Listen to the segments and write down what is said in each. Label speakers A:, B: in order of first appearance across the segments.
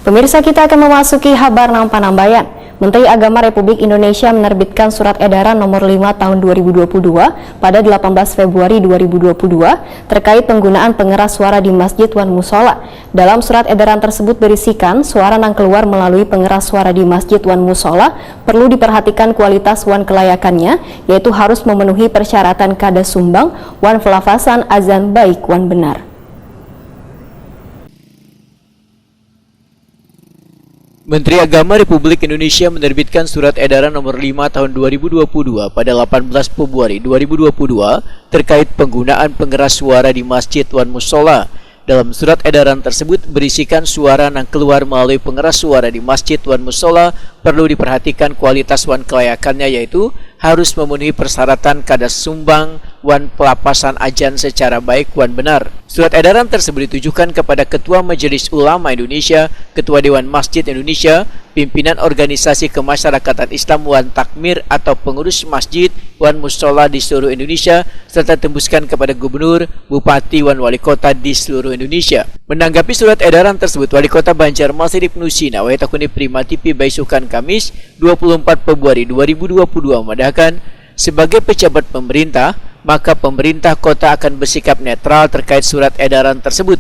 A: Pemirsa, kita akan memasuki kabar Nampanambayan. Menteri Agama Republik Indonesia menerbitkan surat edaran nomor 5 tahun 2022 pada 18 Februari 2022 terkait penggunaan pengeras suara di masjid wan musola. Dalam surat edaran tersebut berisikan suara yang keluar melalui pengeras suara di masjid wan musola perlu diperhatikan kualitas wan kelayakannya, yaitu harus memenuhi persyaratan kada sumbang, wan pelafasan azan baik wan benar.
B: Menteri Agama Republik Indonesia menerbitkan surat edaran nomor 5 tahun 2022 pada 18 Februari 2022 terkait penggunaan pengeras suara di masjid wan musola. Dalam surat edaran tersebut berisikan suara yang keluar melalui pengeras suara di masjid wan musola perlu diperhatikan kualitas wan kelayakannya, yaitu harus memenuhi persyaratan kada sumbang, wan pelapasan azan secara baik wan benar. Surat edaran tersebut ditujukan kepada Ketua Majelis Ulama Indonesia, Ketua Dewan Masjid Indonesia, pimpinan organisasi kemasyarakatan Islam wan takmir atau pengurus masjid wan musola di seluruh Indonesia, serta tembuskan kepada gubernur, bupati wan wali kota di seluruh Indonesia. Menanggapi surat edaran tersebut, Wali Kota Banjarmasin Ibnu Sina Wahetakuni Prima TV Baisukan Kamis 24 Februari 2022 memandangkan sebagai pejabat pemerintah, maka pemerintah kota akan bersikap netral terkait surat edaran tersebut.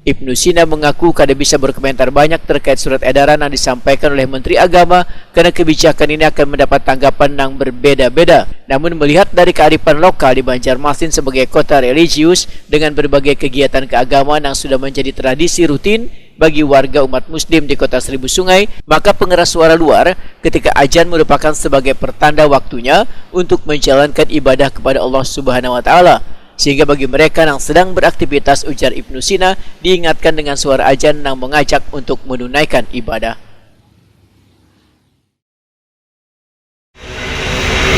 B: Ibnu Sina mengaku kada bisa berkomentar banyak terkait surat edaran yang disampaikan oleh Menteri Agama karena kebijakan ini akan mendapat tanggapan yang berbeda-beda. Namun melihat dari kearifan lokal di Banjarmasin sebagai kota religius dengan berbagai kegiatan keagamaan yang sudah menjadi tradisi rutin bagi warga umat muslim di kota Seribu Sungai, maka pengeras suara luar ketika azan merupakan sebagai pertanda waktunya untuk menjalankan ibadah kepada Allah Subhanahu wa taala. Sehingga bagi mereka yang sedang beraktivitas, ujar Ibnu Sina, diingatkan dengan suara azan yang mengajak untuk menunaikan ibadah.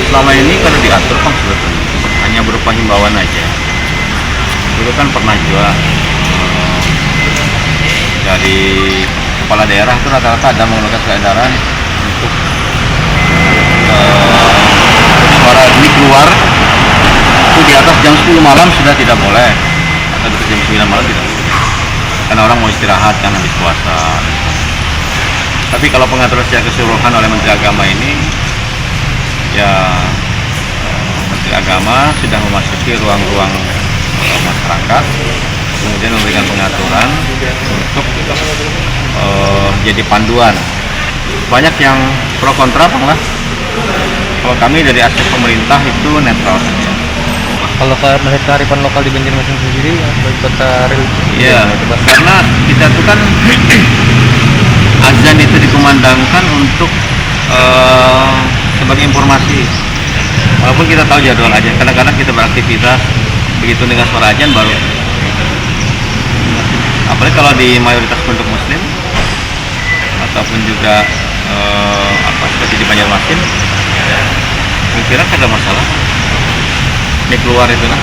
C: Selama ini kalau diatur kan sebetulnya hanya berupa himbauan aja. Dulu kan pernah juga dari kepala daerah itu rata-rata ada mengeluarkan edaran untuk suara ini keluar itu di atas jam 10 malam sudah tidak boleh, atau di jam 9 malam tidak boleh karena orang mau istirahat kan habis puasa. Tapi kalau pengaturan secara keseluruhan oleh Menteri Agama ini ya, Menteri Agama sudah memasuki ruang-ruang masyarakat, kemudian memberikan pengaturan untuk jadi panduan. Banyak yang pro kontra lah. Kalau kami dari aspek pemerintah itu netral saja.
D: Kalau melihat kearifan lokal di Banjarmasin sendiri, sebagai kota religius,
C: iya, karena kita tuh kan azan itu dikumandangkan untuk sebagai informasi. Walaupun kita tahu jadwal azan, kadang-kadang kita beraktivitas begitu dengan suara azan baru. Apalagi kalau di mayoritas penduduk muslim ataupun juga seperti di Banjarmasin, kira-kira ada masalah. Ini keluar itu lah.